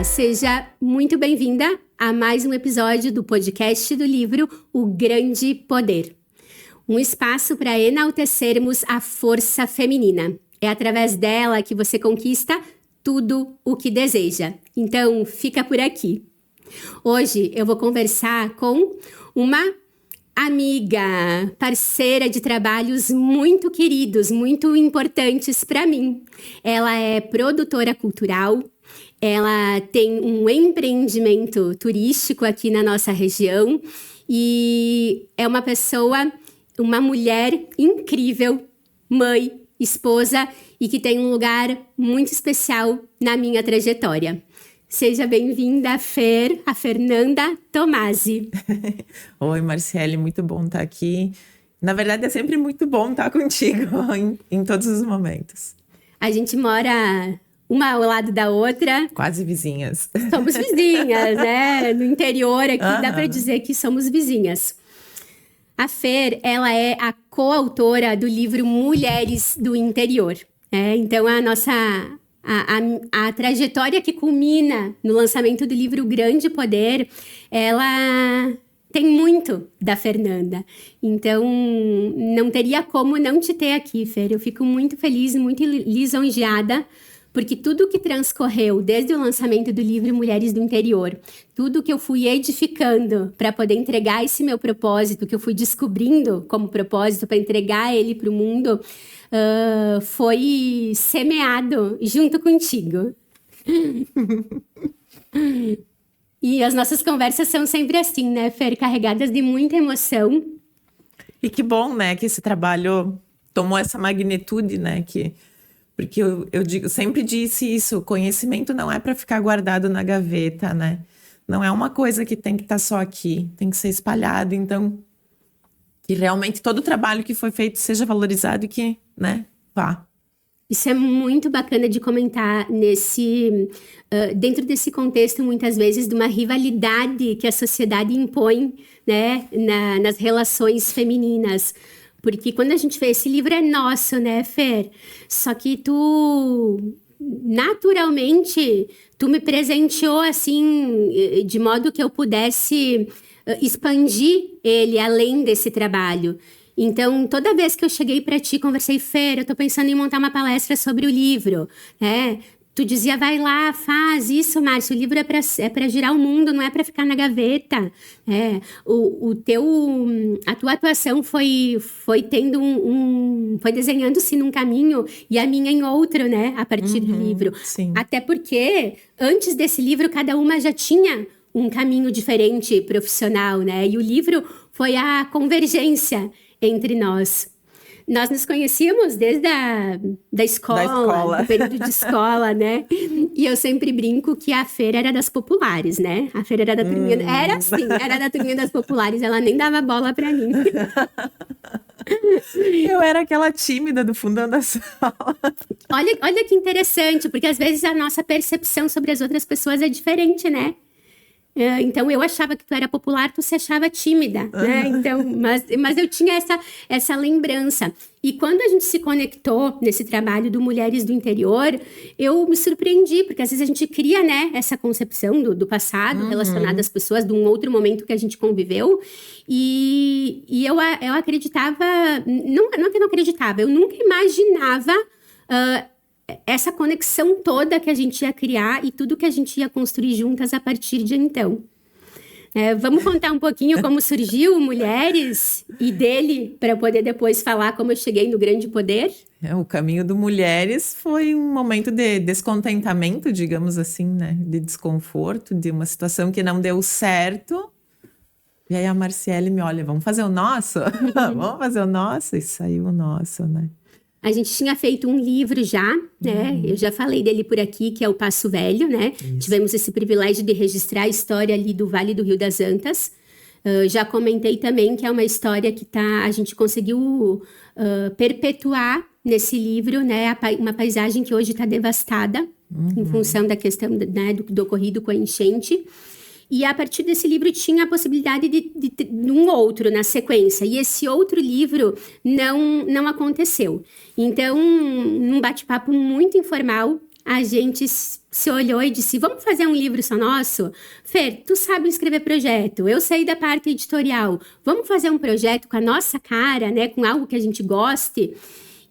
Olá, seja muito bem-vinda a mais um episódio do podcast do livro O Grande Poder. Um espaço para enaltecermos a força feminina. É através dela que você conquista tudo o que deseja. Então, fica por aqui. Hoje eu vou conversar com uma amiga, parceira de trabalhos muito queridos, muito importantes para mim. Ela é produtora cultural, ela tem um empreendimento turístico aqui na nossa região e é uma pessoa, uma mulher incrível, mãe, esposa e que tem um lugar muito especial na minha trajetória. Seja bem-vinda, a Fernanda Tomasi. Oi, Marciele, muito bom estar aqui. Na verdade, é sempre muito bom estar contigo em todos os momentos. A gente mora uma ao lado da outra. Quase vizinhas. Somos vizinhas, né? No interior aqui, dá para dizer que somos vizinhas. A Fer, ela é a coautora do livro Mulheres do Interior. Então, a nossa... A trajetória que culmina no lançamento do livro O Grande Poder, ela tem muito da Fernanda. Então, não teria como não te ter aqui, Fer. Eu fico muito feliz, muito lisonjeada, porque tudo que transcorreu desde o lançamento do livro Mulheres do Interior, tudo que eu fui edificando para poder entregar esse meu propósito, que eu fui descobrindo como propósito para entregar ele para o mundo, foi semeado junto contigo. E as nossas conversas são sempre assim, né, Fer? Carregadas de muita emoção. E que bom, né, que esse trabalho tomou essa magnitude, né, porque eu sempre disse isso, conhecimento não é para ficar guardado na gaveta, né? Não é uma coisa que tem que estar só aqui, tem que ser espalhado, então que realmente todo o trabalho que foi feito seja valorizado e que, né, vá. Isso é muito bacana de comentar dentro desse contexto, muitas vezes, de uma rivalidade que a sociedade impõe, né, nas relações femininas. Porque quando a gente vê, esse livro é nosso, né, Fer? Só que naturalmente, tu me presenteou, assim, de modo que eu pudesse expandir ele além desse trabalho. Então, toda vez que eu cheguei para ti, conversei, Fer, eu tô pensando em montar uma palestra sobre o livro, né? Tu dizia, vai lá, faz isso, Márcio, o livro é para girar o mundo, não é para ficar na gaveta. A tua atuação foi tendo foi desenhando-se num caminho e a minha em outro, né? A partir do livro. Sim. Até porque, antes desse livro, cada uma já tinha um caminho diferente profissional, né? E o livro foi a convergência entre nós. Nós nos conhecíamos desde da escola, do período de escola, né? E eu sempre brinco que a Fer era das populares, né? A Fer era da turminha... Era assim, era da turminha das populares. Ela nem dava bola pra mim. Eu era aquela tímida do fundão da sala. Olha que interessante, porque às vezes a nossa percepção sobre as outras pessoas é diferente, né? Então, eu achava que tu era popular, tu se achava tímida, né? Então, mas eu tinha essa lembrança. E quando a gente se conectou nesse trabalho do Mulheres do Interior, eu me surpreendi, porque às vezes a gente cria, né, essa concepção do passado relacionada às pessoas, de um outro momento que a gente conviveu. E eu acreditava, não que eu não acreditava, eu nunca imaginava essa conexão toda que a gente ia criar e tudo que a gente ia construir juntas a partir de então. Vamos contar um pouquinho como surgiu Mulheres e dele, para poder depois falar como eu cheguei no Grande Poder? O caminho do Mulheres foi um momento de descontentamento, digamos assim, né? De desconforto, de uma situação que não deu certo. E aí a Marciele me olha, vamos fazer o nosso? Vamos fazer o nosso? E saiu o nosso, né? A gente tinha feito um livro já, né? Eu já falei dele por aqui, que é o Passo Velho, né? Isso. Tivemos esse privilégio de registrar a história ali do Vale do Rio das Antas. Já comentei também que é uma história que a gente conseguiu perpetuar nesse livro, né? Uma paisagem que hoje está devastada em função da questão, né, do ocorrido com a enchente. E a partir desse livro tinha a possibilidade de um outro na sequência. E esse outro livro não aconteceu. Então, num bate-papo muito informal, a gente se olhou e disse, vamos fazer um livro só nosso? Fer, tu sabe escrever projeto, eu sei da parte editorial, vamos fazer um projeto com a nossa cara, né, com algo que a gente goste?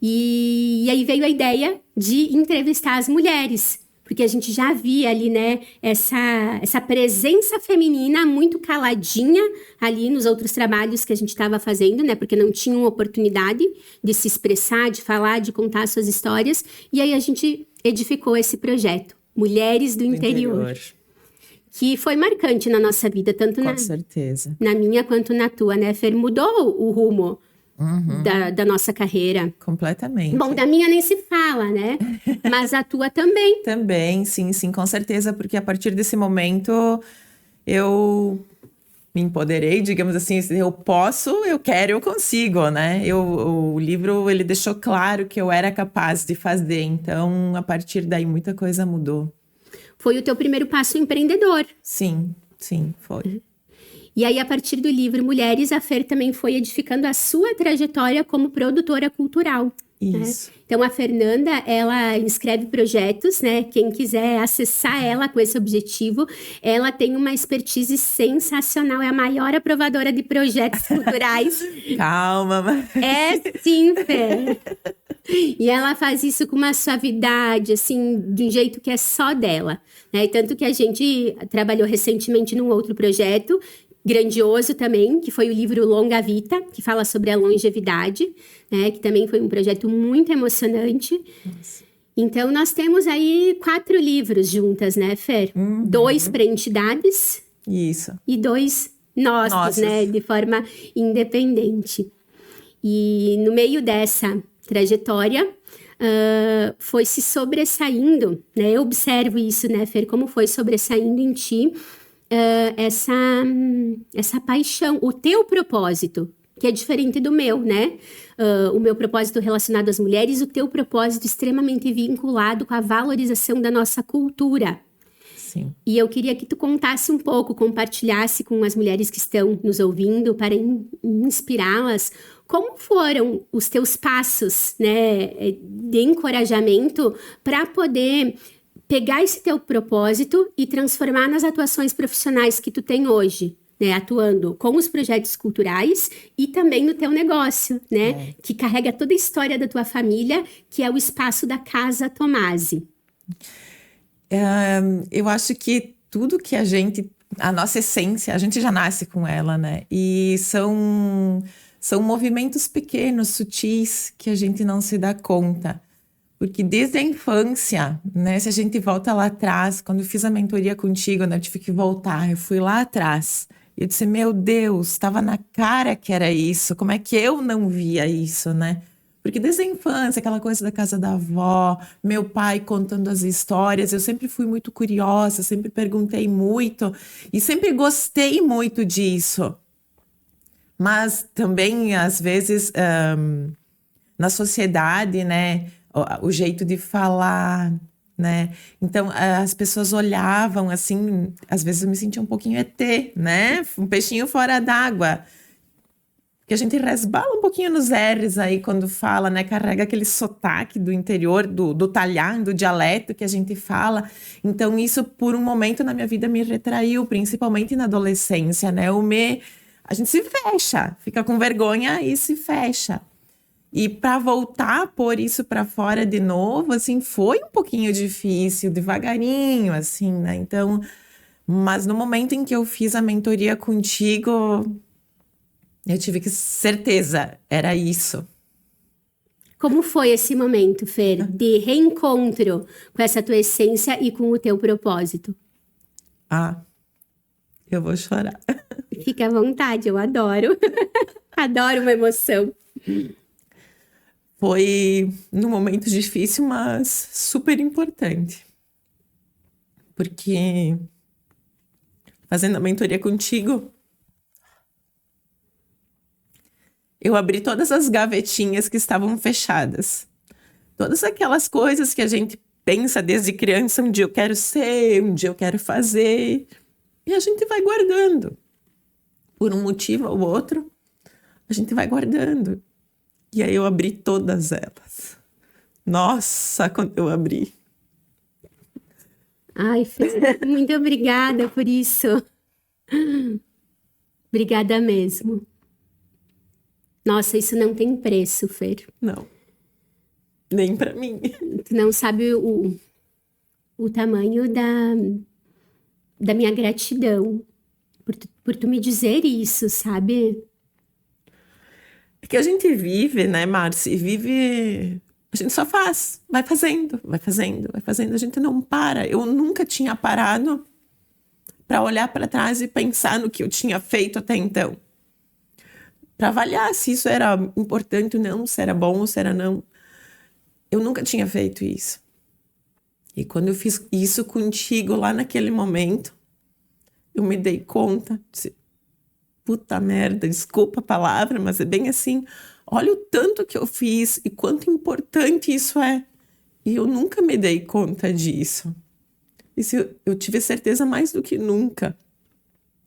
E aí veio a ideia de entrevistar as mulheres, porque a gente já via ali, né, essa presença feminina muito caladinha ali nos outros trabalhos que a gente estava fazendo, né, porque não tinham oportunidade de se expressar, de falar, de contar suas histórias. E aí a gente edificou esse projeto, Mulheres do Interior, que foi marcante na nossa vida, tanto Com certeza. na minha quanto na tua, né, Fer? Mudou o rumo da nossa carreira. Completamente. Bom, da minha nem se fala, né? Mas a tua também. Também, sim, com certeza, porque a partir desse momento eu me empoderei, digamos assim, eu posso, eu quero, eu consigo, né? O livro, ele deixou claro que eu era capaz de fazer, então, a partir daí, muita coisa mudou. Foi o teu primeiro passo empreendedor. Sim, foi. E aí, a partir do livro Mulheres, a Fer também foi edificando a sua trajetória como produtora cultural. Isso. Né? Então, a Fernanda, ela escreve projetos, né? Quem quiser acessar ela com esse objetivo, ela tem uma expertise sensacional, é a maior aprovadora de projetos culturais. Calma. É sim, Fer. E ela faz isso com uma suavidade, assim, de um jeito que é só dela, né? E tanto que a gente trabalhou recentemente num outro projeto, grandioso também, que foi o livro Longa Vita, que fala sobre a longevidade, né? Que também foi um projeto muito emocionante. Nossa. Então, nós temos aí 4 livros juntas, né, Fer? 2 para entidades. Isso. E 2 nossos, né? De forma independente. E no meio dessa trajetória, foi se sobressaindo, né? Eu observo isso, né, Fer? Como foi sobressaindo em ti essa paixão, o teu propósito, que é diferente do meu, né? O meu propósito relacionado às mulheres, o teu propósito extremamente vinculado com a valorização da nossa cultura. Sim. E eu queria que tu contasse um pouco, compartilhasse com as mulheres que estão nos ouvindo, para inspirá-las, como foram os teus passos, né, de encorajamento para poder pegar esse teu propósito e transformar nas atuações profissionais que tu tem hoje, né, atuando com os projetos culturais e também no teu negócio, né, que carrega toda a história da tua família, que é o espaço da Casa Tomasi. Eu acho que tudo que a nossa essência, a gente já nasce com ela, né? E são movimentos pequenos, sutis, que a gente não se dá conta. Porque desde a infância, né? Se a gente volta lá atrás, quando eu fiz a mentoria contigo, né, eu tive que voltar, eu fui lá atrás. E eu disse, meu Deus, estava na cara que era isso. Como é que eu não via isso, né? Porque desde a infância, aquela coisa da casa da avó, meu pai contando as histórias, eu sempre fui muito curiosa, sempre perguntei muito e sempre gostei muito disso. Mas também, às vezes, na sociedade, né, o jeito de falar, né? Então, as pessoas olhavam assim, às vezes eu me sentia um pouquinho ET, né? Um peixinho fora d'água. Que a gente resbala um pouquinho nos R's aí quando fala, né? Carrega aquele sotaque do interior, do talhar, do dialeto que a gente fala. Então, isso, por um momento na minha vida, me retraiu, principalmente na adolescência, né? A gente se fecha, fica com vergonha e se fecha. E para voltar a pôr isso para fora de novo, assim, foi um pouquinho difícil, devagarinho, assim, né? Então, mas no momento em que eu fiz a mentoria contigo, eu tive que certeza, era isso. Como foi esse momento, Fer, de reencontro com essa tua essência e com o teu propósito? Eu vou chorar. Fica à vontade, eu adoro. Adoro uma emoção. Foi num momento difícil, mas super importante. Porque fazendo a mentoria contigo, eu abri todas as gavetinhas que estavam fechadas. Todas aquelas coisas que a gente pensa desde criança, um dia eu quero ser, um dia eu quero fazer. E a gente vai guardando. Por um motivo ou outro, a gente vai guardando. E aí eu abri todas elas. Nossa, quando eu abri. Ai, Fer, muito obrigada por isso. Obrigada mesmo. Nossa, isso não tem preço, Fer. Não, nem pra mim. Tu não sabe o tamanho da minha gratidão por tu me dizer isso, sabe? É que a gente vive, né, Marci? Vive. A gente só faz, vai fazendo, vai fazendo, vai fazendo. A gente não para. Eu nunca tinha parado para olhar para trás e pensar no que eu tinha feito até então. Para avaliar se isso era importante ou não, se era bom ou se era não. Eu nunca tinha feito isso. E quando eu fiz isso contigo lá naquele momento, eu me dei conta, disse, puta merda, desculpa a palavra, mas é bem assim. Olha o tanto que eu fiz e quanto importante isso é. E eu nunca me dei conta disso. E eu tive certeza mais do que nunca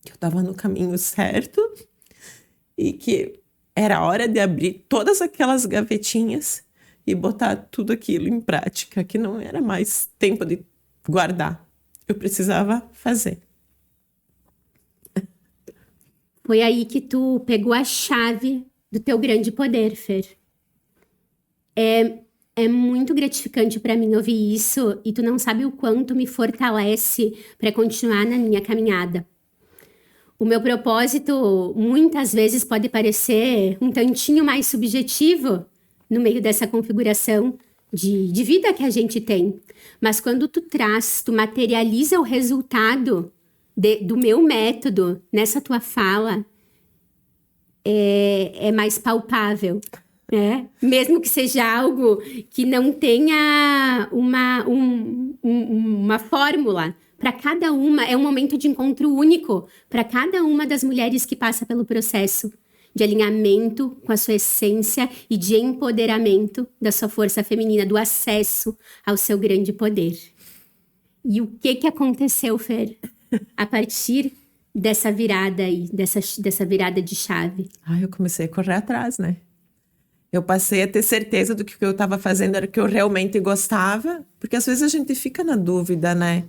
que eu estava no caminho certo e que era hora de abrir todas aquelas gavetinhas e botar tudo aquilo em prática, que não era mais tempo de guardar. Eu precisava fazer. Foi aí que tu pegou a chave do teu grande poder, Fer. É muito gratificante para mim ouvir isso e tu não sabe o quanto me fortalece para continuar na minha caminhada. O meu propósito muitas vezes pode parecer um tantinho mais subjetivo no meio dessa configuração de vida que a gente tem. Mas quando tu materializa o resultado do meu método nessa tua fala, é mais palpável, né? Mesmo que seja algo que não tenha uma fórmula. Para cada uma, é um momento de encontro único para cada uma das mulheres que passa pelo processo de alinhamento com a sua essência e de empoderamento da sua força feminina, do acesso ao seu grande poder. E o que aconteceu, Fer, a partir dessa virada aí, dessa virada de chave? Eu comecei a correr atrás, né? Eu passei a ter certeza do que o que eu estava fazendo era o que eu realmente gostava, porque às vezes a gente fica na dúvida, né?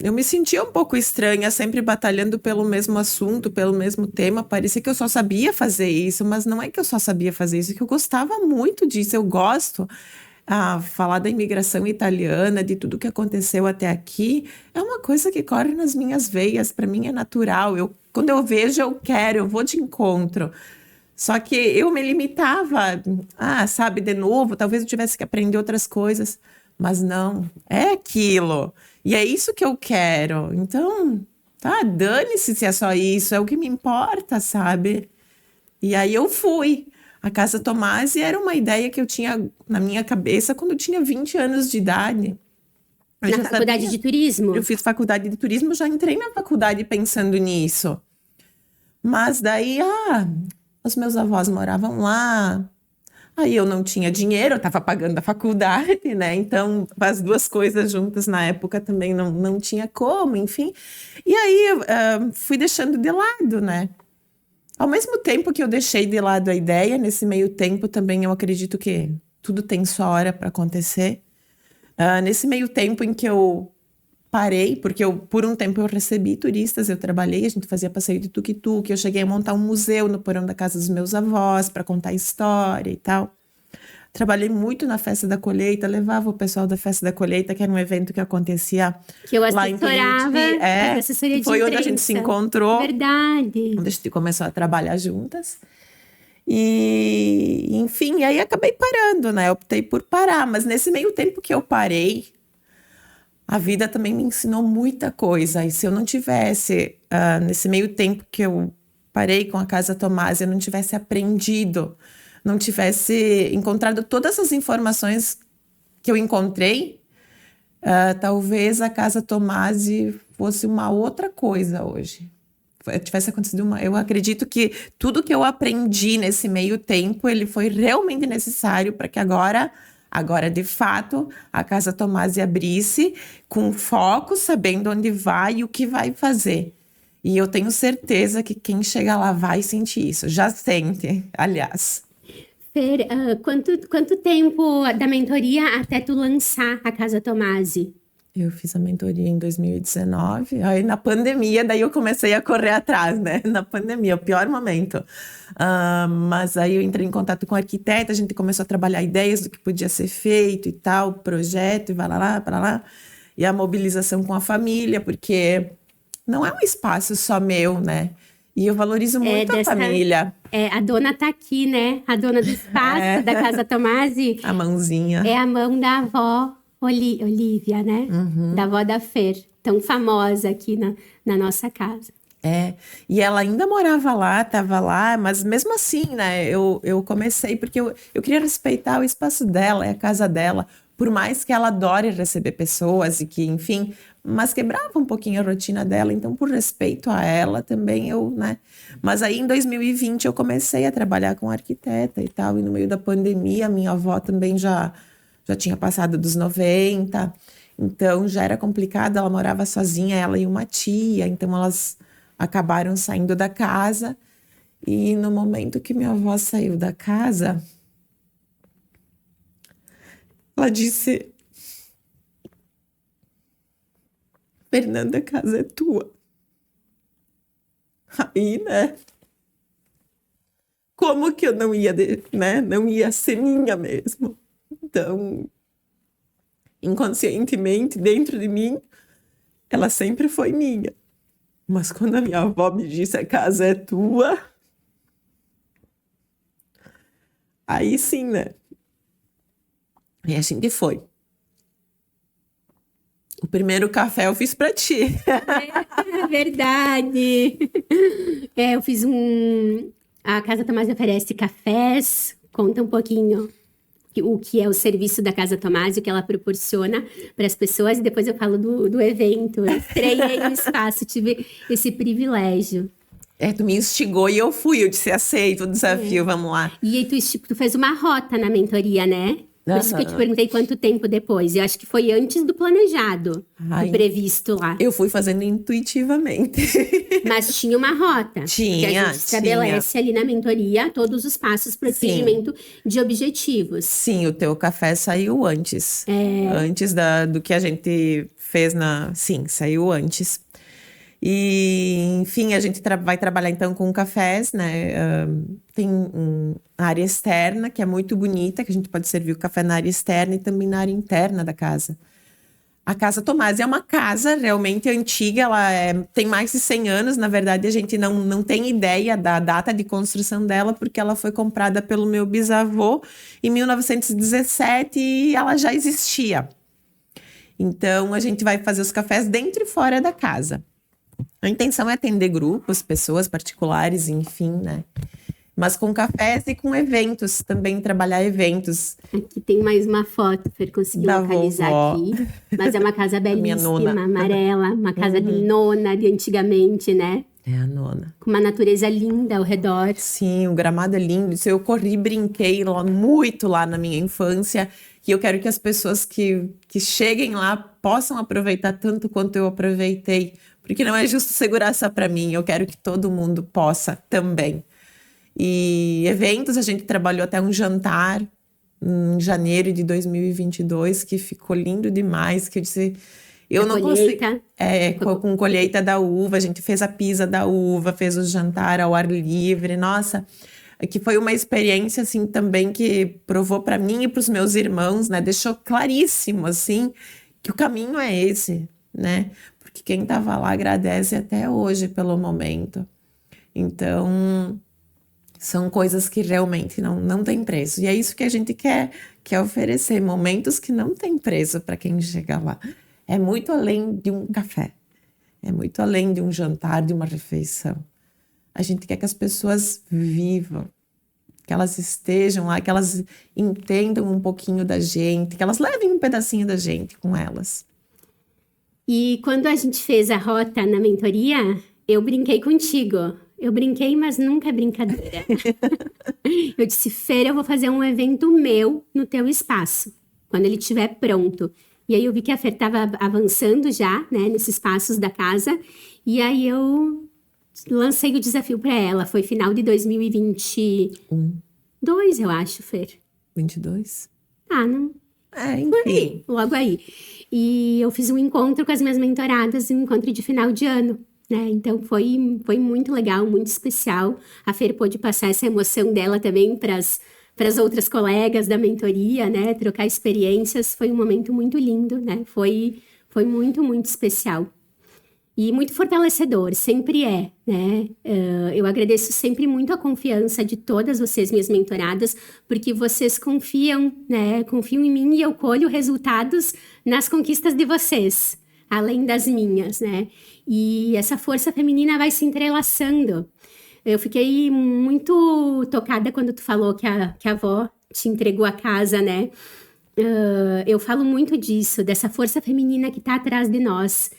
Eu me sentia um pouco estranha, sempre batalhando pelo mesmo assunto, pelo mesmo tema. Parecia que eu só sabia fazer isso, mas não é que eu só sabia fazer isso, é que eu gostava muito disso. Eu gosto. Falar da imigração italiana, de tudo que aconteceu até aqui, é uma coisa que corre nas minhas veias. Para mim é natural. Quando eu vejo, eu quero, eu vou de encontro. Só que eu me limitava, sabe, de novo, talvez eu tivesse que aprender outras coisas. Mas não, é aquilo. E é isso que eu quero. Então, dane-se se é só isso, é o que me importa, sabe? E aí eu fui. A Casa Tomasi era uma ideia que eu tinha na minha cabeça quando eu tinha 20 anos de idade. Na faculdade de turismo? Eu fiz faculdade de turismo, já entrei na faculdade pensando nisso. Mas daí, os meus avós moravam lá. Aí eu não tinha dinheiro, eu estava pagando a faculdade, né? Então, as duas coisas juntas na época também não tinha como, enfim. E aí fui deixando de lado, né? Ao mesmo tempo que eu deixei de lado a ideia, nesse meio tempo também eu acredito que tudo tem sua hora para acontecer. Nesse meio tempo em que eu parei, porque por um tempo eu recebi turistas, eu trabalhei, a gente fazia passeio de tuk-tuk, eu cheguei a montar um museu no porão da casa dos meus avós para contar história e tal. Trabalhei muito na Festa da Colheita, levava o pessoal da Festa da Colheita, que era um evento que acontecia que eu lá em Periti. Assessoria de foi imprensa. Onde a gente se encontrou. Verdade. Onde a gente começou a trabalhar juntas. E, enfim, aí acabei parando, né? Optei por parar, mas nesse meio tempo que eu parei, a vida também me ensinou muita coisa. E se eu não tivesse, nesse meio tempo que eu parei com a Casa Tomasi, eu não tivesse aprendido, não tivesse encontrado todas as informações que eu encontrei, talvez a Casa Tomasi fosse uma outra coisa hoje. Tivesse acontecido eu acredito que tudo que eu aprendi nesse meio tempo, ele foi realmente necessário para que agora de fato, a Casa Tomasi abrisse com foco, sabendo onde vai e o que vai fazer. E eu tenho certeza que quem chega lá vai sentir isso. Já sente, aliás. Fer, quanto tempo da mentoria até tu lançar a Casa Tomasi? Eu fiz a mentoria em 2019, aí na pandemia, daí eu comecei a correr atrás, né? Na pandemia, o pior momento. Mas aí eu entrei em contato com o arquiteto, a gente começou a trabalhar ideias do que podia ser feito e tal, projeto, e vai lá, para lá. E a mobilização com a família, porque não é um espaço só meu, né? E eu valorizo muito a família. A dona tá aqui, né? A dona do espaço da Casa Tomasi. A mãozinha. É a mão da avó Olivia, né? Da avó da Fer, tão famosa aqui na nossa casa. E ela ainda morava lá, estava lá, mas mesmo assim, né, eu comecei porque eu queria respeitar o espaço dela, é a casa dela, por mais que ela adore receber pessoas e que, enfim, mas quebrava um pouquinho a rotina dela, então por respeito a ela também né, mas aí em 2020 eu comecei a trabalhar com arquiteta e tal, e no meio da pandemia minha avó também já tinha passado dos 90, então já era complicado, ela morava sozinha, ela e uma tia, então elas acabaram saindo da casa, e no momento que minha avó saiu da casa, ela disse: Fernanda, a casa é tua. Aí, né? Como que eu não ia, né? Não ia ser minha mesmo. Então, inconscientemente, dentro de mim, ela sempre foi minha. Mas quando a minha avó me disse a casa é tua, aí sim, né? E a gente foi. O primeiro café eu fiz pra ti. É verdade. Eu fiz A Casa Tomasi oferece cafés. Conta um pouquinho o que é o serviço da Casa Tomasi, o que ela proporciona para as pessoas. E depois eu falo do evento. Eu estreiei no espaço, tive esse privilégio. Tu me instigou e eu fui. Eu disse, aceito o desafio, vamos lá. E aí tu fez uma rota na mentoria, né? Por isso que eu te perguntei quanto tempo depois. Eu acho que foi antes do planejado, do previsto lá. Eu fui fazendo intuitivamente. Mas tinha uma rota. Tinha, que a gente estabelece ali na mentoria todos os passos para o atingimento de objetivos. Sim, o teu café saiu antes. Antes do que a gente fez Sim, saiu antes. E, enfim, a gente vai trabalhar então com cafés, né? Tem uma área externa que é muito bonita, que a gente pode servir o café na área externa e também na área interna da casa. A Casa Tomasi é uma casa realmente antiga, ela tem mais de 100 anos, na verdade a gente não tem ideia da data de construção dela, porque ela foi comprada pelo meu bisavô em 1917 e ela já existia. Então a gente vai fazer os cafés dentro e fora da casa. A intenção é atender grupos, pessoas particulares, enfim, né? Mas com cafés e com eventos, também trabalhar eventos. Aqui tem mais uma foto, Fer conseguiu localizar aqui. Mas é uma casa belíssima, amarela, uma casa de nona, de antigamente, né? É a nona. Com uma natureza linda ao redor. Sim, o gramado é lindo. Isso eu corri, brinquei muito lá na minha infância. E eu quero que as pessoas que cheguem lá possam aproveitar tanto quanto eu aproveitei. Porque não é justo segurar só para mim. Eu quero que todo mundo possa também. E eventos, a gente trabalhou até um jantar em janeiro de 2022, que ficou lindo demais. Que eu disse... Eu não consigo. Com colheita da uva, a gente fez a pisa da uva, fez o jantar ao ar livre. Nossa, que foi uma experiência assim também que provou para mim e para os meus irmãos, né? Deixou claríssimo assim que o caminho é esse, né? Porque quem estava lá agradece até hoje pelo momento. Então, são coisas que realmente não tem preço. E é isso que a gente quer oferecer, momentos que não tem preço para quem chega lá. É muito além de um café, é muito além de um jantar, de uma refeição. A gente quer que as pessoas vivam, que elas estejam lá, que elas entendam um pouquinho da gente, que elas levem um pedacinho da gente com elas. E quando a gente fez a rota na mentoria, eu brinquei contigo. Eu brinquei, mas nunca é brincadeira. Eu disse, Fer, eu vou fazer um evento meu no teu espaço, quando ele estiver pronto. E aí eu vi que a Fer estava avançando já, né, nesses passos da casa. E aí eu lancei o desafio para ela. Foi final de 2022, eu acho, Fer. 22? Ah, não. Enfim. Logo aí. E eu fiz um encontro com as minhas mentoradas, um encontro de final de ano, né? Então foi muito legal, muito especial. A Fer pôde passar essa emoção dela também para as outras colegas da mentoria, né? Trocar experiências. Foi um momento muito lindo, né? Foi muito, muito especial. E muito fortalecedor, sempre é, né? Eu agradeço sempre muito a confiança de todas vocês, minhas mentoradas, porque vocês confiam, né? Confiam em mim e eu colho resultados nas conquistas de vocês, além das minhas, né? E essa força feminina vai se entrelaçando. Eu fiquei muito tocada quando tu falou que a avó te entregou a casa, né? Eu falo muito disso, dessa força feminina que está atrás de nós.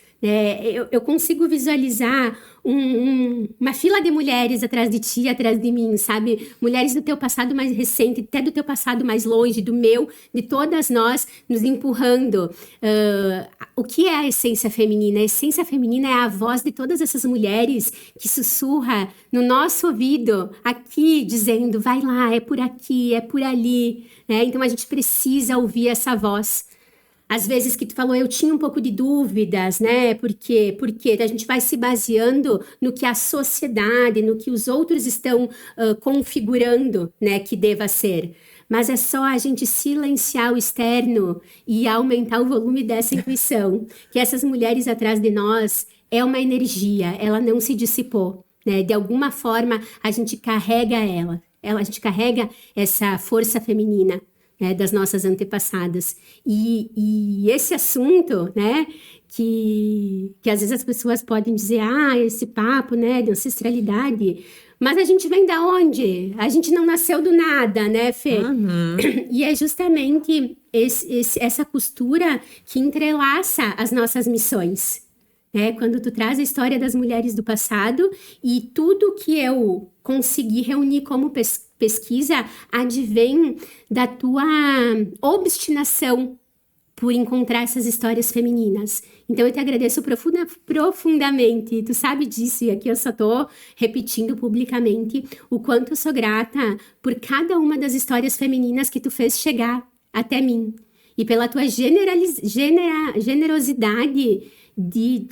Eu consigo visualizar uma fila de mulheres atrás de ti, atrás de mim, sabe? Mulheres do teu passado mais recente, até do teu passado mais longe, do meu, de todas nós, nos empurrando. O que é a essência feminina? A essência feminina é a voz de todas essas mulheres que sussurra no nosso ouvido, aqui, dizendo, vai lá, é por aqui, é por ali. Né? Então, a gente precisa ouvir essa voz. Às vezes que tu falou, eu tinha um pouco de dúvidas, né? Porque a gente vai se baseando no que a sociedade, no que os outros estão configurando, né? Que deva ser. Mas é só a gente silenciar o externo e aumentar o volume dessa intuição. Que essas mulheres atrás de nós é uma energia, ela não se dissipou, né? De alguma forma, a gente carrega ela. A gente carrega essa força feminina. Né, das nossas antepassadas. E esse assunto, né, que às vezes as pessoas podem dizer, esse papo, né, de ancestralidade, mas a gente vem da onde? A gente não nasceu do nada, né, Fê? Uhum. E é justamente essa costura que entrelaça as nossas missões. Quando tu traz a história das mulheres do passado e tudo que eu consegui reunir como pesquisa advém da tua obstinação por encontrar essas histórias femininas. Então, eu te agradeço profundamente. Tu sabe disso, e aqui eu só tô repetindo publicamente o quanto eu sou grata por cada uma das histórias femininas que tu fez chegar até mim. E pela tua generosidade de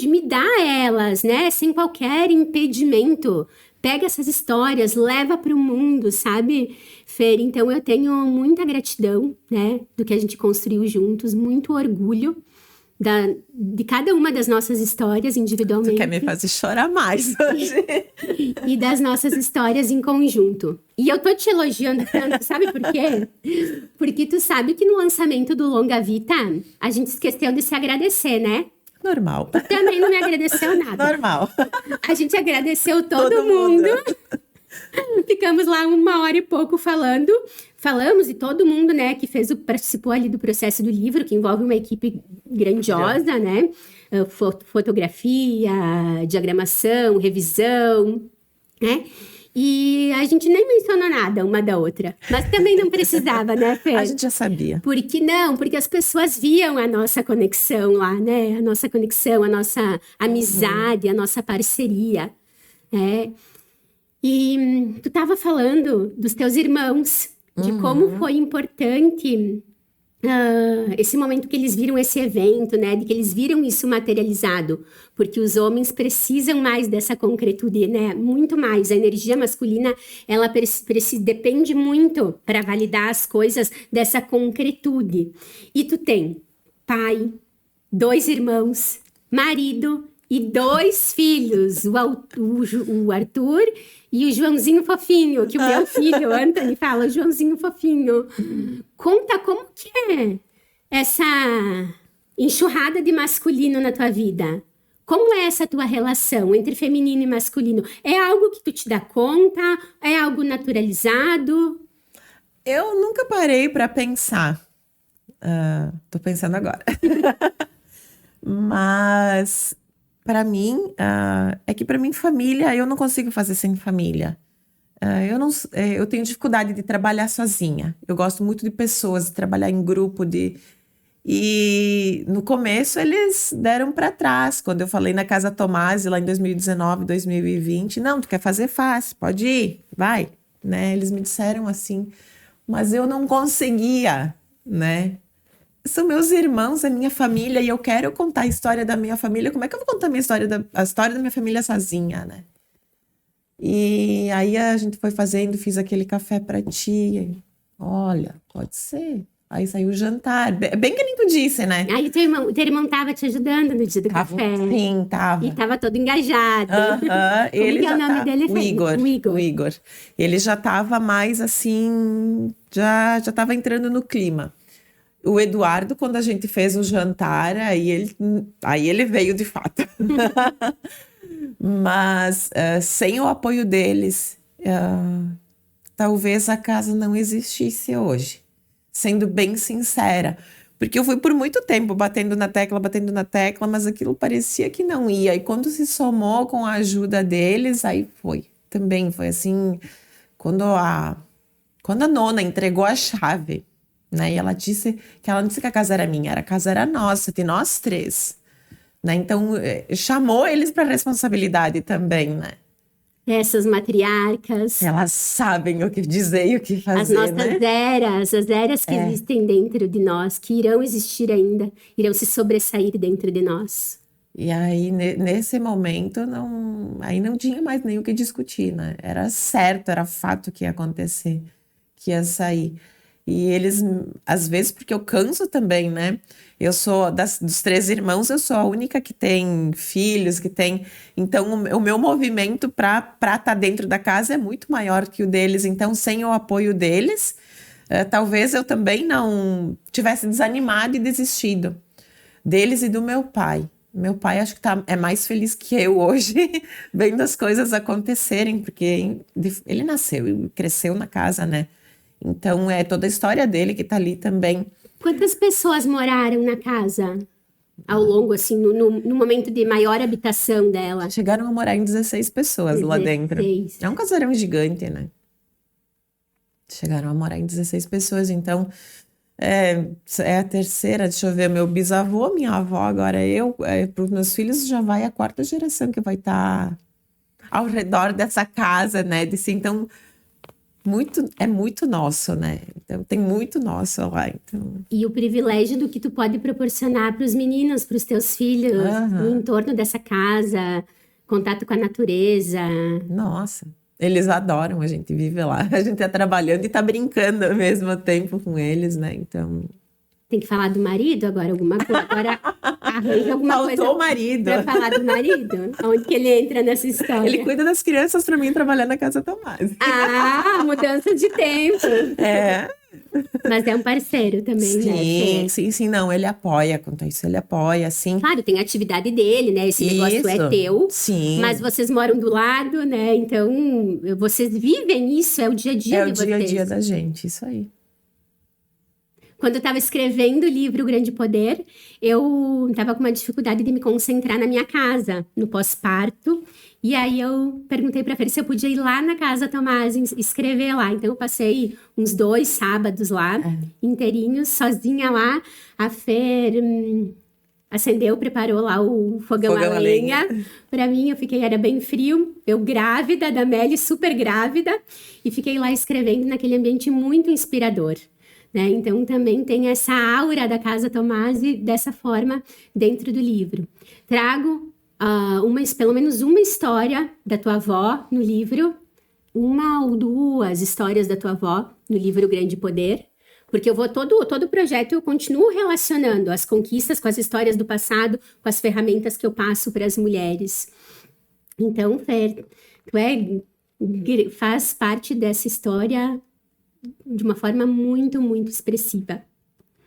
me dar elas, né? Sem qualquer impedimento. Pega essas histórias, leva para o mundo, sabe, Fer? Então, eu tenho muita gratidão, né? Do que a gente construiu juntos, muito orgulho de cada uma das nossas histórias individualmente. Tu quer me fazer chorar mais hoje. E das nossas histórias em conjunto. E eu tô te elogiando tanto, sabe por quê? Porque tu sabe que no lançamento do Longa Vita, a gente esqueceu de se agradecer, né? Normal. Tu também não me agradeceu nada. Normal. A gente agradeceu todo mundo. Ficamos lá 1 hora e pouco falamos, e todo mundo, né, que participou ali do processo do livro, que envolve uma equipe grandiosa, né? Fotografia, diagramação, revisão, né? E a gente nem mencionou nada uma da outra. Mas também não precisava, né, Fê? A gente já sabia. Porque as pessoas viam a nossa conexão lá, né? A nossa conexão, a nossa amizade, a nossa parceria, né? E tu estava falando dos teus irmãos, de como foi importante esse momento que eles viram esse evento, né? De que eles viram isso materializado. Porque os homens precisam mais dessa concretude, né? Muito mais. A energia masculina, ela depende muito para validar as coisas dessa concretude. E tu tem pai, 2 irmãos, marido e 2 filhos. O Arthur e o Joãozinho fofinho, que o meu filho, Anthony, fala, Joãozinho fofinho. Conta como que é essa enxurrada de masculino na tua vida. Como é essa tua relação entre feminino e masculino? É algo que tu te dá conta? É algo naturalizado? Eu nunca parei para pensar. Tô pensando agora. Mas... Para mim, é que para mim família, eu não consigo fazer sem família. Eu tenho dificuldade de trabalhar sozinha. Eu gosto muito de pessoas, de trabalhar em grupo. E no começo eles deram para trás. Quando eu falei na Casa Tomasi, lá em 2019, 2020, não, tu quer fazer fácil, pode ir, vai. Né? Eles me disseram assim, mas eu não conseguia, né? são meus irmãos, a minha família, e eu quero contar a história da minha família. Como é que eu vou contar a história da minha família sozinha, né? E aí a gente foi fazendo, fiz aquele café pra ti. Olha, pode ser. Aí saiu o jantar. Bem que nem tu disse, né? Aí teu irmão tava te ajudando no dia do café. Sim, tava. E tava todo engajado. Ele Como que é já o nome tá, dele? o Igor. O Igor. Ele já tava mais assim, já tava entrando no clima. O Eduardo, quando a gente fez o jantar, aí ele veio de fato. Mas sem o apoio deles, talvez a casa não existisse hoje. Sendo bem sincera. Porque eu fui por muito tempo batendo na tecla, mas aquilo parecia que não ia. E quando se somou com a ajuda deles, aí foi. Também foi assim, quando a nona entregou a chave, né? E ela disse que ela não disse que a casa era minha, a casa era nossa, de nós três. Né? Então, chamou eles para responsabilidade também, né? Essas matriarcas. Elas sabem o que dizer e o que fazer, as nossas né? eras, as eras que existem dentro de nós, que irão existir ainda, irão se sobressair dentro de nós. E aí, nesse momento, aí não tinha mais nem o que discutir, né? Era certo, era fato que ia acontecer, que ia sair. E eles, às vezes, porque eu canso também, né? Eu sou, dos três irmãos, eu sou a única que tem filhos, que tem... Então, o meu movimento para estar dentro da casa é muito maior que o deles. Então, sem o apoio deles, talvez eu também não tivesse desanimado e desistido. Deles e do meu pai. Meu pai acho que é mais feliz que eu hoje, vendo as coisas acontecerem, porque ele nasceu e cresceu na casa, né? Então, é toda a história dele que tá ali também. Quantas pessoas moraram na casa ao longo, assim, no momento de maior habitação dela? Chegaram a morar em 16 pessoas 16. Lá dentro. É um casarão gigante, né? Chegaram a morar em 16 pessoas, então... É a terceira, deixa eu ver, meu bisavô, minha avó, agora eu, para os meus filhos já vai a quarta geração que vai estar ao redor dessa casa, né? Então, é muito nosso, né? Então, tem muito nosso lá. Então... E o privilégio do que tu pode proporcionar para os meninos, para os teus filhos, no entorno dessa casa, contato com a natureza. Nossa, eles adoram, a gente vive lá, a gente tá trabalhando e tá brincando ao mesmo tempo com eles, né? Então... Tem que falar do marido agora, alguma coisa. Agora arranja alguma Faltou coisa. O marido. Pra falar do marido? Onde que ele entra nessa história? Ele cuida das crianças para mim trabalhar na casa Tomás. Ah, mudança de tempo. É. Mas é um parceiro também, né? Sim, não, ele apoia, quanto a isso, ele apoia, sim. Claro, tem a atividade dele, né? Esse negócio é teu. Sim. Mas vocês moram do lado, né? Então, vocês vivem isso, é o dia a dia de vocês. É o dia a dia da gente, isso aí. Quando eu estava escrevendo o livro O Grande Poder, eu estava com uma dificuldade de me concentrar na minha casa, no pós-parto. E aí eu perguntei para a Fer se eu podia ir lá na casa Tomás escrever lá. Então eu passei uns 2 sábados lá, inteirinhos, sozinha lá. A Fer acendeu, preparou lá o fogão a lenha. Para mim, era bem frio. Eu grávida da Melly, super grávida. E fiquei lá escrevendo naquele ambiente muito inspirador. Né? Então, também tem essa aura da Casa Tomasi dessa forma dentro do livro. Trago pelo menos uma história da tua avó no livro, 1 ou 2 histórias da tua avó no livro O Grande Poder, porque eu vou todo o projeto eu continuo relacionando as conquistas com as histórias do passado, com as ferramentas que eu passo para as mulheres. Então, Fer, tu faz parte dessa história de uma forma muito, muito expressiva.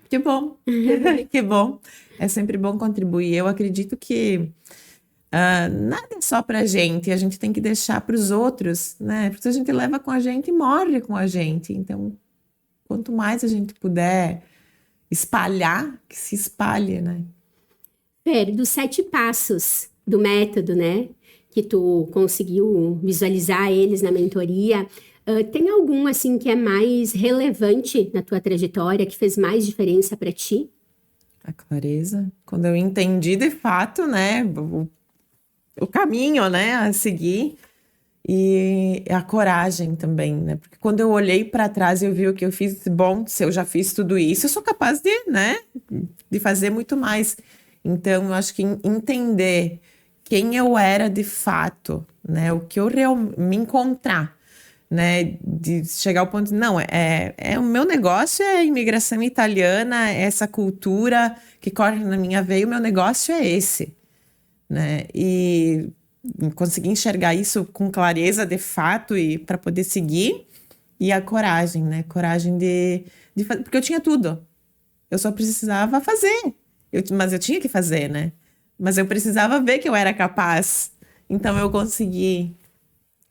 Que bom, que bom. É sempre bom contribuir. Eu acredito que nada é só pra gente, a gente tem que deixar para os outros, né? Porque a gente leva com a gente e morre com a gente. Então, quanto mais a gente puder espalhar, que se espalhe, né? Fer, dos 7 passos do método, né? Que tu conseguiu visualizar eles na mentoria, tem algum, assim, que é mais relevante na tua trajetória, que fez mais diferença para ti? A clareza. Quando eu entendi de fato, né, o caminho, né, a seguir. e a coragem também, né? Porque quando eu olhei para trás e eu vi o que eu fiz, bom, se eu já fiz tudo isso, eu sou capaz de, né, de fazer muito mais. Então, eu acho que entender quem eu era de fato, né, o que eu me encontrar, né, de chegar ao ponto de, não, o meu negócio é a imigração italiana, é essa cultura que corre na minha veia, o meu negócio é esse, né, e conseguir enxergar isso com clareza de fato e para poder seguir, e a coragem, né, coragem de fazer, porque eu tinha tudo, eu só precisava fazer, mas eu tinha que fazer, né, mas eu precisava ver que eu era capaz, então eu consegui.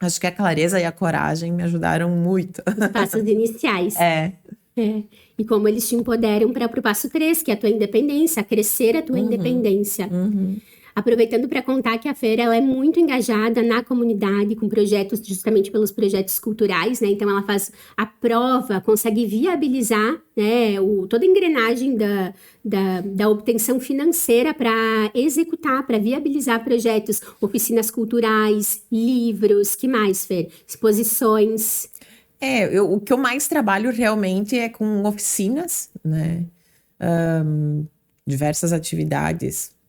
Acho que a clareza e a coragem me ajudaram muito. Os passos iniciais. É. E como eles te empoderam para o passo 3, que é a tua independência, a crescer a tua independência. Aproveitando para contar que a Fer, ela é muito engajada na comunidade, com projetos, justamente pelos projetos culturais, né? Então, ela faz a prova, consegue viabilizar, né, toda a engrenagem da obtenção financeira para executar, para viabilizar projetos, oficinas culturais, livros, que mais, Fer? Exposições. O que eu mais trabalho realmente é com oficinas, né? Diversas atividades.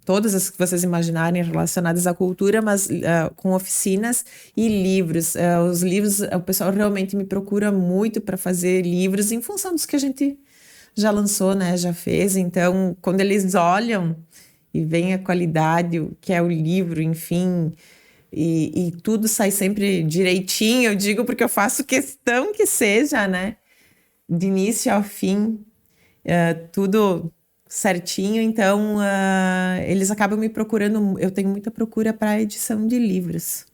Todas as que vocês imaginarem relacionadas à cultura, mas com oficinas e livros. Os livros, o pessoal realmente me procura muito para fazer livros em função dos que a gente já lançou, né? Já fez. Então, quando eles olham e veem a qualidade, o que é o livro, enfim, e tudo sai sempre direitinho, eu digo porque eu faço questão que seja, né? De início ao fim, tudo certinho, então eles acabam me procurando, eu tenho muita procura para edição de livros.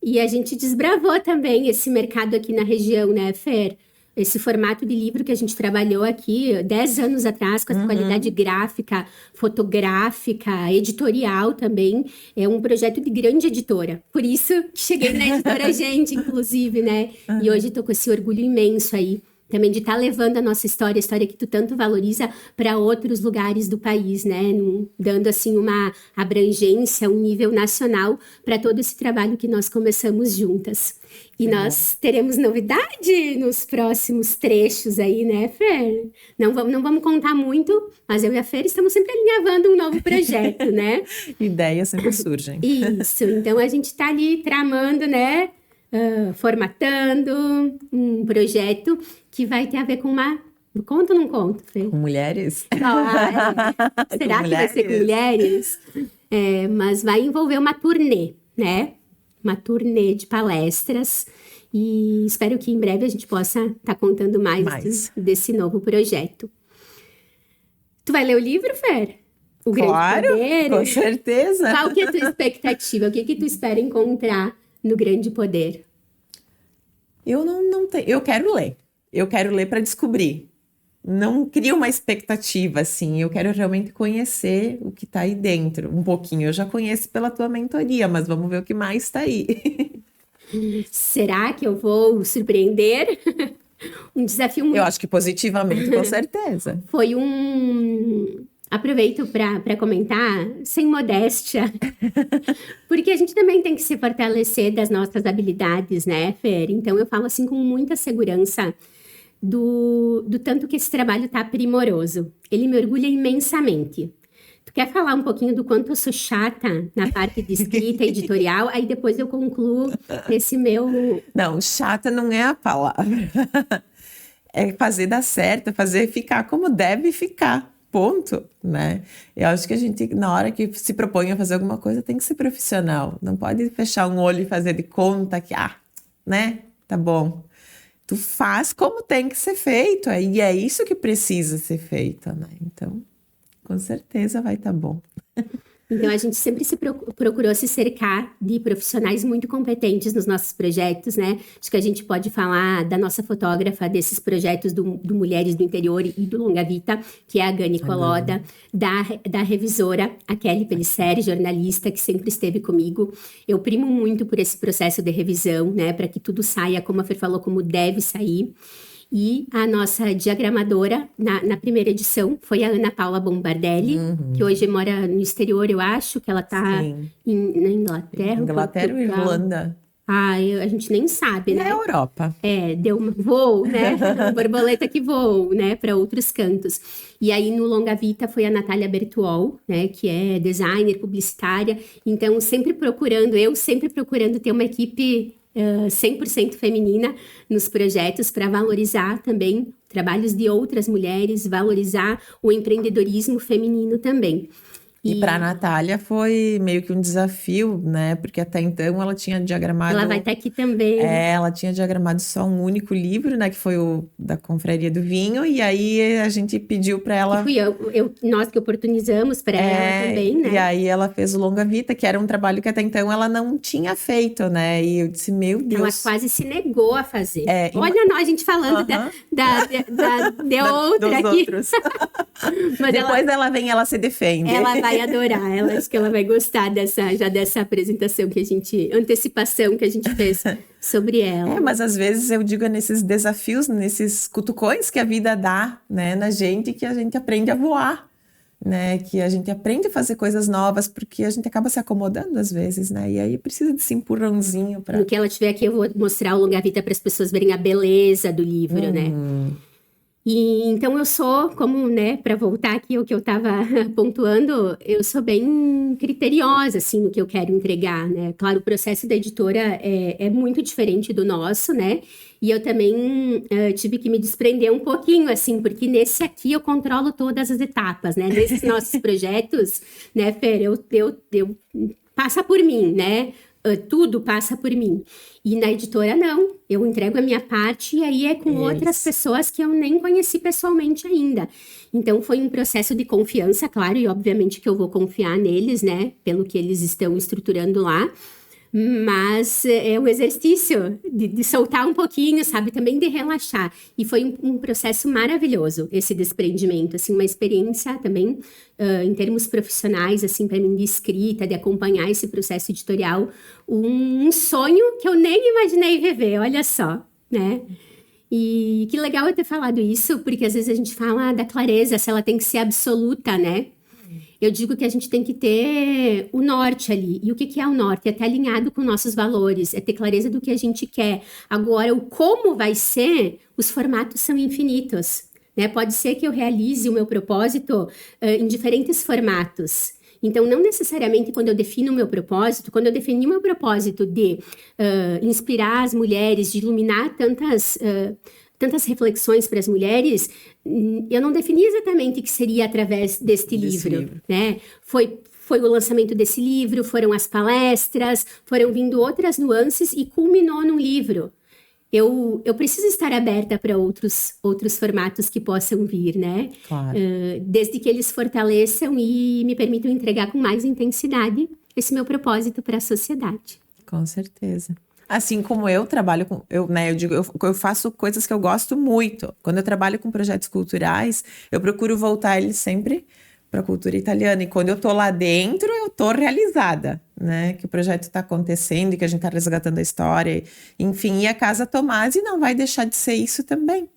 E a gente desbravou também esse mercado aqui na região, né, Fer? Esse formato de livro que a gente trabalhou aqui 10 anos atrás, com essa qualidade gráfica, fotográfica, editorial também, é um projeto de grande editora. Por isso que cheguei na editora Gente, inclusive, né? E hoje estou com esse orgulho imenso aí, também de estar levando a nossa história, a história que tu tanto valoriza, para outros lugares do país, né? Dando, assim, uma abrangência, um nível nacional para todo esse trabalho que nós começamos juntas. E nós teremos novidade nos próximos trechos aí, né, Fer? Não vamos contar muito, mas eu e a Fer estamos sempre alinhavando um novo projeto, né? Ideias sempre surgem. Isso, então a gente está ali tramando, né? Formatando um projeto que vai ter a ver com uma... Conto ou não conto, Fê? Com mulheres? Será que vai ser com mulheres? Mas vai envolver uma turnê, né? Uma turnê de palestras. E espero que em breve a gente possa estar contando mais desse novo projeto. Tu vai ler o livro, Fer? O Grande Poder? Com certeza. Qual que é a tua expectativa? O que tu espera encontrar no Grande Poder? Eu não tenho. Eu quero ler. Eu quero ler para descobrir. Não crio uma expectativa, assim. Eu quero realmente conhecer o que está aí dentro. Um pouquinho. Eu já conheço pela tua mentoria, mas vamos ver o que mais está aí. Será que eu vou surpreender? Um desafio muito... Eu acho que positivamente, com certeza. Foi Aproveito para comentar, sem modéstia, porque a gente também tem que se fortalecer das nossas habilidades, né, Fer? Então, eu falo assim com muita segurança do tanto que esse trabalho tá primoroso. Ele me orgulha imensamente. Tu quer falar um pouquinho do quanto eu sou chata na parte de escrita editorial? Aí depois eu concluo esse meu... Não, chata não é a palavra. É fazer dar certo, fazer ficar como deve ficar. Ponto, né? Eu acho que a gente, na hora que se propõe a fazer alguma coisa, tem que ser profissional. Não pode fechar um olho e fazer de conta que, né? Tá bom. Tu faz como tem que ser feito. E é isso que precisa ser feito, né? Então, com certeza vai tá bom. Então, a gente sempre procurou se cercar de profissionais muito competentes nos nossos projetos, né? Acho que a gente pode falar da nossa fotógrafa desses projetos do Mulheres do Interior e do Longa Vita, que é a Gani Coloda, da revisora, a Kelly Pelisseri, jornalista, que sempre esteve comigo. Eu primo muito por esse processo de revisão, né? Para que tudo saia, como a Fer falou, como deve sair. E a nossa diagramadora, na primeira edição, foi a Ana Paula Bombardelli, que hoje mora no exterior, eu acho, que ela está na Inglaterra. Inglaterra ou Irlanda? A gente nem sabe, Na né? Europa. Deu um voo, né? Borboleta que voou, né? Para outros cantos. E aí, no Longa Vita, foi a Natália Bertuol, né? Que é designer, publicitária. Então, eu sempre procurando ter uma equipe 100% feminina nos projetos para valorizar também trabalhos de outras mulheres, valorizar o empreendedorismo feminino também. E para a Natália foi meio que um desafio, né? Porque até então ela tinha diagramado... Ela vai estar aqui também. Ela tinha diagramado só um único livro, né? Que foi o da Confraria do Vinho. E aí a gente pediu para ela... Que fui nós que oportunizamos para ela também, né? E aí ela fez o Longa Vita, que era um trabalho que até então ela não tinha feito, né? E eu disse, meu Deus... Ela quase se negou a fazer. Olha nós, a gente falando de outra aqui. Outros. Mas depois ela vem, ela se defende. Ela vai adorar, acho que ela vai gostar dessa apresentação antecipação que a gente fez sobre ela. Mas às vezes eu digo nesses desafios, nesses cutucões que a vida dá, né, na gente, que a gente aprende a voar, né, que a gente aprende a fazer coisas novas, porque a gente acaba se acomodando às vezes, né, e aí precisa desse empurrãozinho para... No que ela tiver aqui, eu vou mostrar o Longa Vita para as pessoas verem a beleza do livro, né. E então eu sou, como, né, para voltar aqui ao que eu estava pontuando, eu sou bem criteriosa, assim, no que eu quero entregar, né? Claro, o processo da editora é muito diferente do nosso, né? E eu também tive que me desprender um pouquinho, assim, porque nesse aqui eu controlo todas as etapas, né? Nesses nossos projetos, né, Fer, eu passa por mim, né? Tudo passa por mim. E na editora, não. Eu entrego a minha parte e aí é com outras pessoas que eu nem conheci pessoalmente ainda. Então, foi um processo de confiança, claro, e obviamente que eu vou confiar neles, né? Pelo que eles estão estruturando lá. Mas é um exercício de soltar um pouquinho, sabe? Também de relaxar. E foi um processo maravilhoso, esse desprendimento. Assim, uma experiência também, em termos profissionais, assim, para mim, de escrita, de acompanhar esse processo editorial. Um sonho que eu nem imaginei viver, olha só, né? E que legal eu ter falado isso, porque às vezes a gente fala da clareza, se ela tem que ser absoluta, né? Eu digo que a gente tem que ter o norte ali. E o que é o norte? É estar alinhado com nossos valores, é ter clareza do que a gente quer. Agora, o como vai ser, os formatos são infinitos, né? Pode ser que eu realize o meu propósito em diferentes formatos. Então, não necessariamente quando eu defino o meu propósito, quando eu defini o meu propósito de inspirar as mulheres, de iluminar tantas reflexões para as mulheres, eu não defini exatamente que seria através deste livro, né? Foi o lançamento desse livro, foram as palestras, foram vindo outras nuances e culminou num livro. Eu preciso estar aberta para outros formatos que possam vir, né? Claro. Desde que eles fortaleçam e me permitam entregar com mais intensidade esse meu propósito para a sociedade. Com certeza. Assim como eu trabalho com... Eu faço coisas que eu gosto muito. Quando eu trabalho com projetos culturais, eu procuro voltar eles sempre para a cultura italiana. E quando eu tô lá dentro, eu tô realizada, né? Que o projeto está acontecendo e que a gente tá resgatando a história. Enfim, e a Casa Tomasi não vai deixar de ser isso também.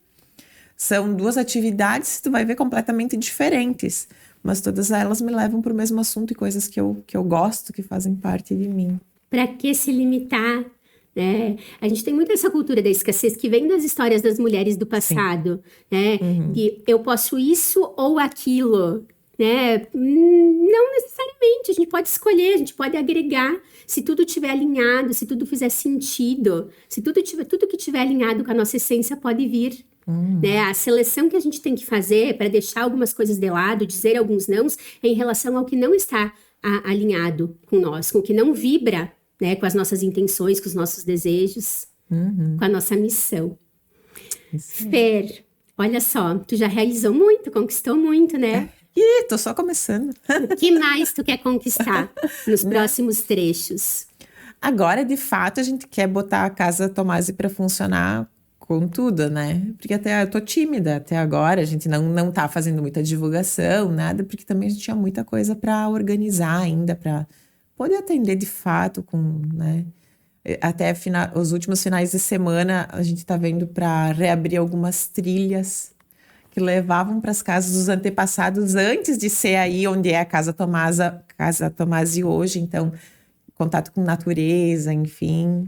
São duas atividades, tu vai ver, completamente diferentes. Mas todas elas me levam para o mesmo assunto e coisas que eu gosto, que fazem parte de mim. Para que se limitar? Né? A gente tem muito essa cultura da escassez que vem das histórias das mulheres do passado, né? De eu posso isso ou aquilo, né? Não necessariamente, a gente pode escolher, a gente pode agregar, se tudo estiver alinhado, se tudo fizer sentido, se tudo que estiver alinhado com a nossa essência pode vir. Né? A seleção que a gente tem que fazer para deixar algumas coisas de lado, dizer alguns nãos, é em relação ao que não está alinhado com nós, com o que não vibra, né, com as nossas intenções, com os nossos desejos, com a nossa missão. Fer, olha só, tu já realizou muito, conquistou muito, né? Ih, tô só começando. O que mais tu quer conquistar nos próximos trechos? Agora, de fato, a gente quer botar a Casa Tomasi para funcionar com tudo, né? Porque até eu tô tímida até agora, a gente não tá fazendo muita divulgação, nada, porque também a gente tinha muita coisa para organizar ainda, para poder atender de fato com, né? Até os últimos finais de semana a gente tá vendo para reabrir algumas trilhas que levavam para as casas dos antepassados antes de ser aí onde é a Casa Tomasi hoje, então contato com natureza, enfim.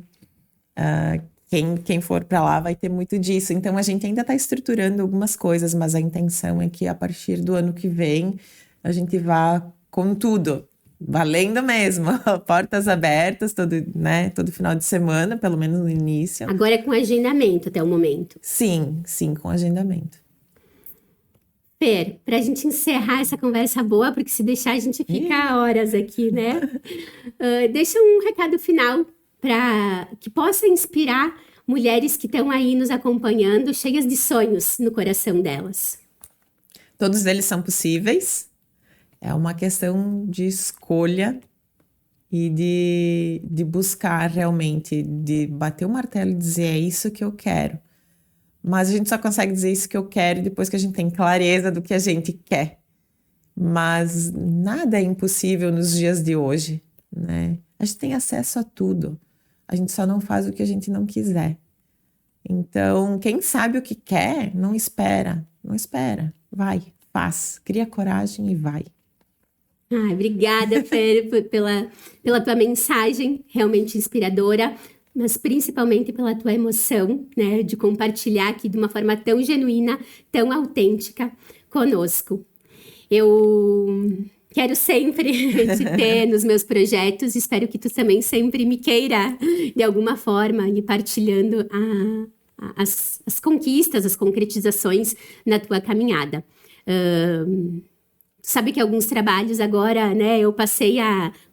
Quem for para lá vai ter muito disso. Então, a gente ainda está estruturando algumas coisas, mas a intenção é que a partir do ano que vem a gente vá com tudo, valendo mesmo, portas abertas todo final de semana, pelo menos no início. Agora é com agendamento até o momento. Sim, com agendamento. Fer, para a gente encerrar essa conversa boa, porque se deixar a gente fica horas aqui, né? Deixa um recado final para que possa inspirar mulheres que estão aí nos acompanhando, cheias de sonhos no coração delas. Todos eles são possíveis. É uma questão de escolha e de buscar realmente, de bater o martelo e dizer é isso que eu quero. Mas a gente só consegue dizer isso que eu quero depois que a gente tem clareza do que a gente quer. Mas nada é impossível nos dias de hoje, né? A gente tem acesso a tudo. A gente só não faz o que a gente não quiser. Então, quem sabe o que quer, não espera. Não espera. Vai, faz. Cria coragem e vai. Obrigada, Fer, pela tua mensagem realmente inspiradora, mas principalmente pela tua emoção, né, de compartilhar aqui de uma forma tão genuína, tão autêntica conosco. Eu quero sempre te ter nos meus projetos, espero que tu também sempre me queira, de alguma forma, e partilhando as conquistas, as concretizações na tua caminhada. Sabe que alguns trabalhos agora, né, eu passei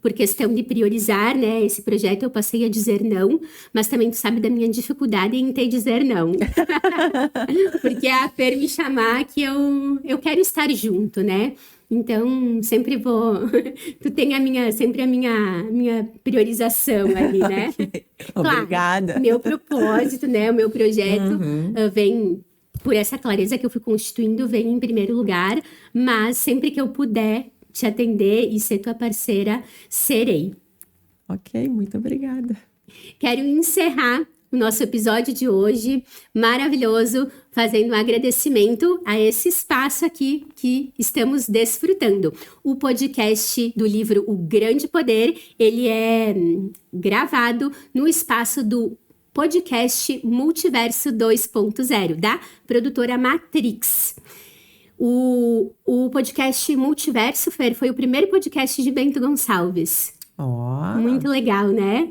por questão de priorizar, né, esse projeto eu passei a dizer não, mas também tu sabe da minha dificuldade em ter dizer não. Porque é a Fer me chamar que eu quero estar junto, né? Então, sempre vou... Tu tem sempre a minha priorização ali, né? Okay. Obrigada. Claro, meu propósito, né, o meu projeto vem... Por essa clareza que eu fui constituindo, vem em primeiro lugar, mas sempre que eu puder te atender e ser tua parceira, serei. Ok, muito obrigada. Quero encerrar o nosso episódio de hoje, maravilhoso, fazendo um agradecimento a esse espaço aqui que estamos desfrutando. O podcast do livro O Grande Poder, ele é gravado no espaço do podcast Multiverso 2.0, da produtora Matrix. O podcast Multiverso, Fer, foi o primeiro podcast de Bento Gonçalves. Muito legal, né?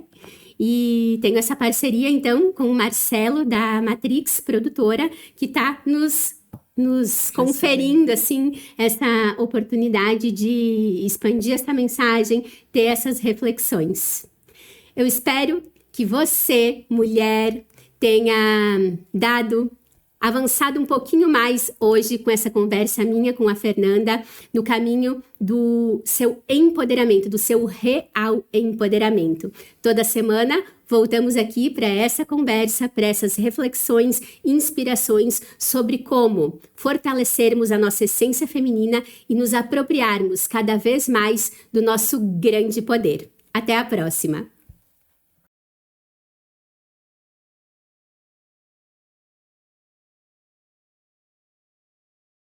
E tenho essa parceria, então, com o Marcelo, da Matrix, produtora, que está nos conferindo, assim, essa oportunidade de expandir essa mensagem, ter essas reflexões. Eu espero que você, mulher, tenha avançado um pouquinho mais hoje com essa conversa minha com a Fernanda, no caminho do seu empoderamento, do seu real empoderamento. Toda semana voltamos aqui para essa conversa, para essas reflexões, inspirações sobre como fortalecermos a nossa essência feminina e nos apropriarmos cada vez mais do nosso grande poder. Até a próxima!